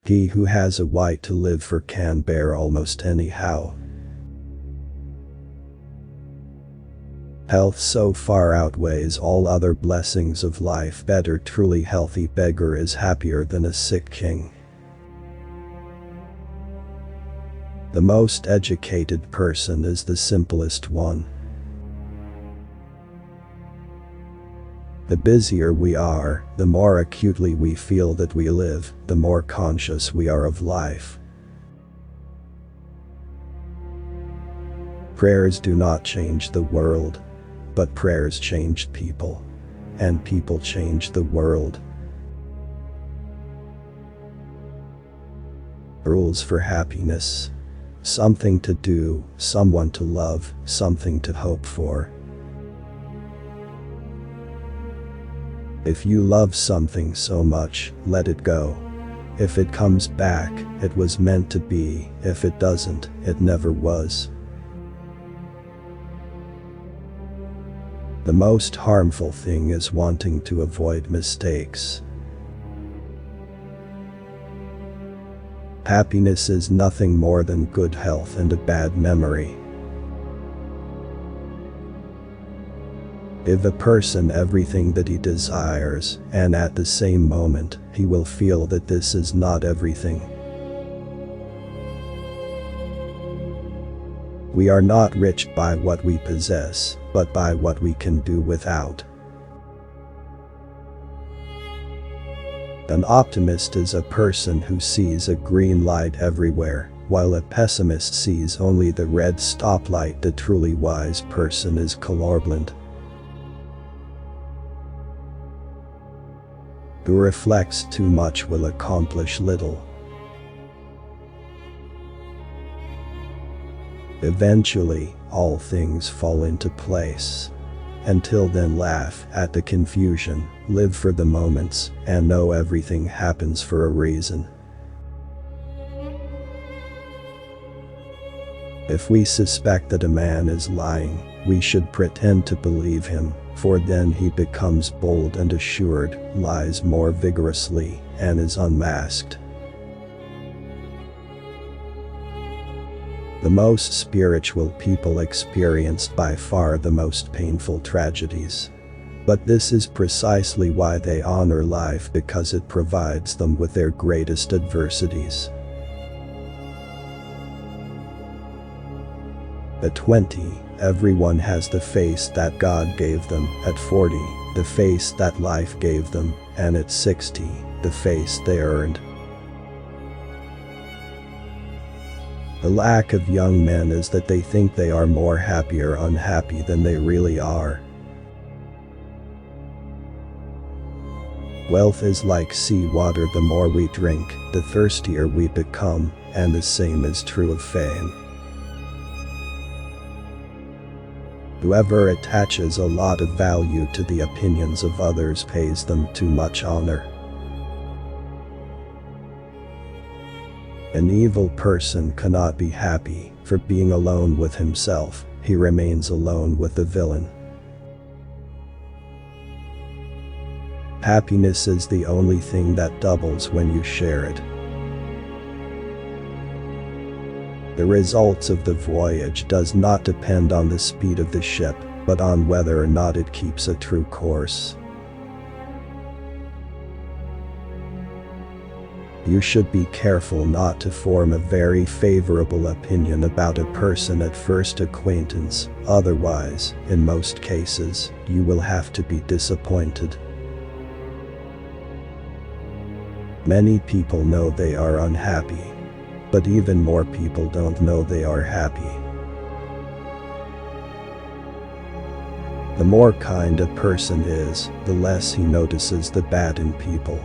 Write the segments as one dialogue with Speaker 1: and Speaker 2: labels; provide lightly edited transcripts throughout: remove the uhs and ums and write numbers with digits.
Speaker 1: He who has a right to live for can bear almost anyhow. Health so far outweighs all other blessings of life. Better truly healthy beggar is happier than a sick king. The most educated person is the simplest one. The busier we are, the more acutely we feel that we live, the more conscious we are of life. Prayers do not change the world, but prayers changed people, and people changed the world. Rules for happiness. Something to do, someone to love, something to hope for. If you love something so much, let it go. If it comes back, it was meant to be. If it doesn't, it never was. The most harmful thing is wanting to avoid mistakes. Happiness is nothing more than good health and a bad memory. Give a person everything that he desires, and at the same moment, he will feel that this is not everything. We are not rich by what we possess, but by what we can do without. An optimist is a person who sees a green light everywhere, while a pessimist sees only the red stoplight. The truly wise person is colorblind. Who reflects too much will accomplish little. Eventually, all things fall into place. Until then, laugh at the confusion, live for the moments, and know everything happens for a reason. If we suspect that a man is lying, we should pretend to believe him, for then he becomes bold and assured, lies more vigorously, and is unmasked. The most spiritual people experience by far the most painful tragedies. But this is precisely why they honor life, because it provides them with their greatest adversities. At 20, everyone has the face that God gave them. At 40, the face that life gave them, and at 60, the face they earned. The lack of young men is that they think they are more happy or unhappy than they really are. Wealth is like seawater. The more we drink, the thirstier we become, and the same is true of fame. Whoever attaches a lot of value to the opinions of others pays them too much honor. An evil person cannot be happy, for being alone with himself, he remains alone with the villain. Happiness is the only thing that doubles when you share it. The results of the voyage does not depend on the speed of the ship, but on whether or not it keeps a true course. You should be careful not to form a very favorable opinion about a person at first acquaintance, otherwise, in most cases, you will have to be disappointed. Many people know they are unhappy, but even more people don't know they are happy. The more kind a person is, the less he notices the bad in people.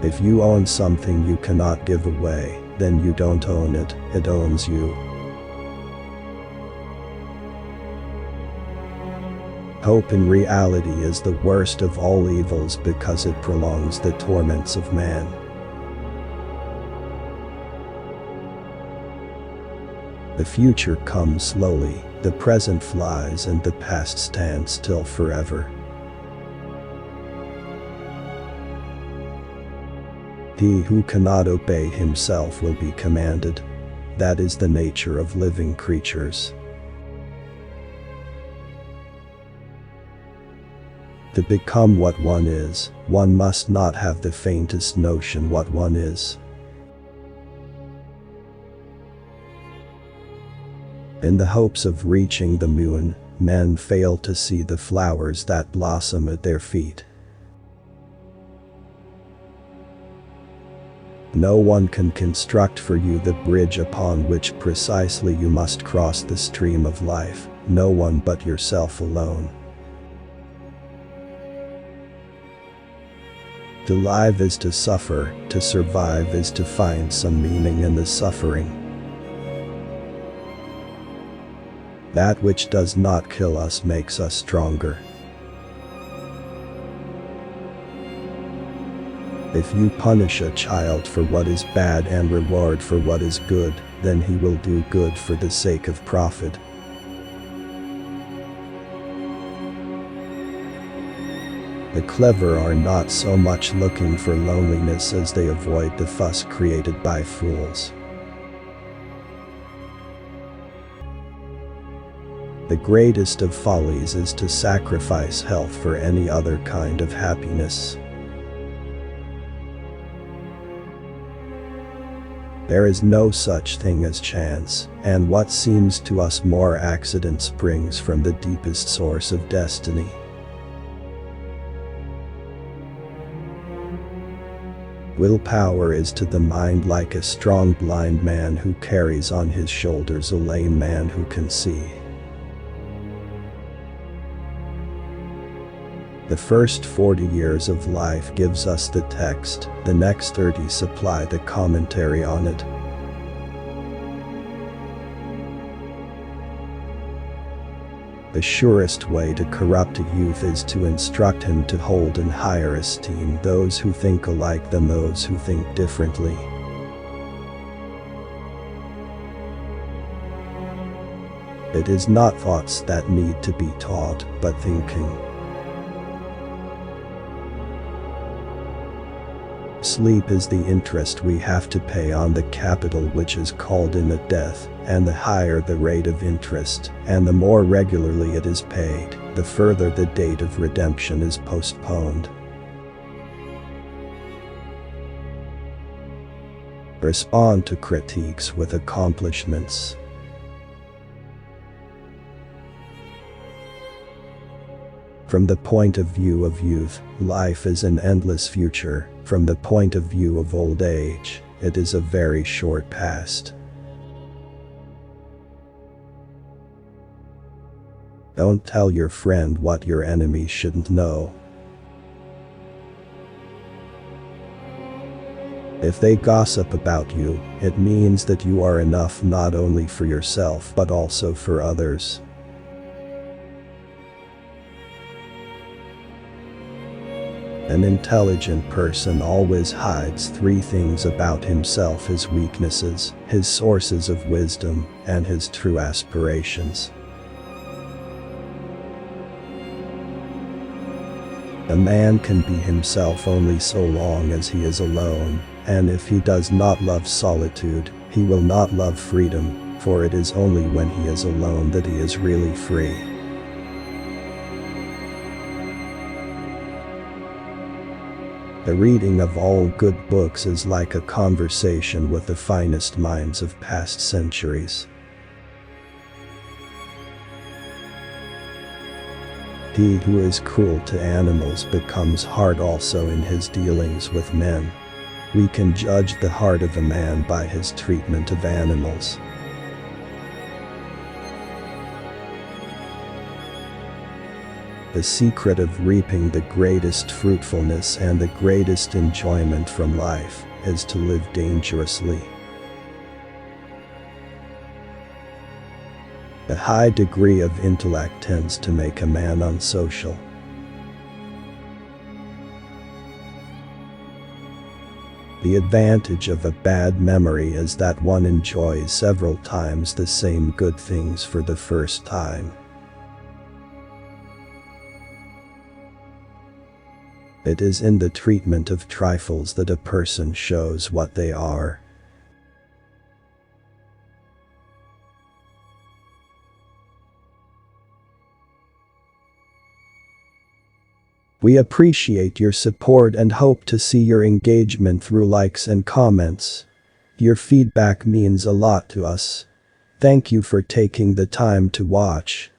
Speaker 1: If you own something you cannot give away, then you don't own it, it owns you. Hope in reality is the worst of all evils because it prolongs the torments of man. The future comes slowly, the present flies, and the past stands still forever. He who cannot obey himself will be commanded. That is the nature of living creatures. To become what one is, one must not have the faintest notion what one is. In the hopes of reaching the moon, men fail to see the flowers that blossom at their feet. No one can construct for you the bridge upon which precisely you must cross the stream of life, no one but yourself alone. To live is to suffer, to survive is to find some meaning in the suffering. That which does not kill us makes us stronger. If you punish a child for what is bad and reward for what is good, then he will do good for the sake of profit. The clever are not so much looking for loneliness as they avoid the fuss created by fools. The greatest of follies is to sacrifice health for any other kind of happiness. There is no such thing as chance, and what seems to us more accident springs from the deepest source of destiny. Willpower is to the mind like a strong blind man who carries on his shoulders a lame man who can see. The first 40 years of life gives us the text, the next 30 supply the commentary on it. The surest way to corrupt a youth is to instruct him to hold in higher esteem those who think alike than those who think differently. It is not thoughts that need to be taught, but thinking. Sleep is the interest we have to pay on the capital which is called in at death, and the higher the rate of interest, and the more regularly it is paid, the further the date of redemption is postponed. Respond to critiques with accomplishments. From the point of view of youth, life is an endless future. From the point of view of old age, it is a very short past. Don't tell your friend what your enemy shouldn't know. If they gossip about you, it means that you are enough not only for yourself but also for others. An intelligent person always hides three things about himself: his weaknesses, his sources of wisdom, and his true aspirations. A man can be himself only so long as he is alone, and if he does not love solitude, he will not love freedom, for it is only when he is alone that he is really free. The reading of all good books is like a conversation with the finest minds of past centuries. He who is cruel to animals becomes hard also in his dealings with men. We can judge the heart of a man by his treatment of animals. The secret of reaping the greatest fruitfulness and the greatest enjoyment from life is to live dangerously. A high degree of intellect tends to make a man unsocial. The advantage of a bad memory is that one enjoys several times the same good things for the first time. It is in the treatment of trifles that a person shows what they are. We appreciate your support and hope to see your engagement through likes and comments. Your feedback means a lot to us. Thank you for taking the time to watch.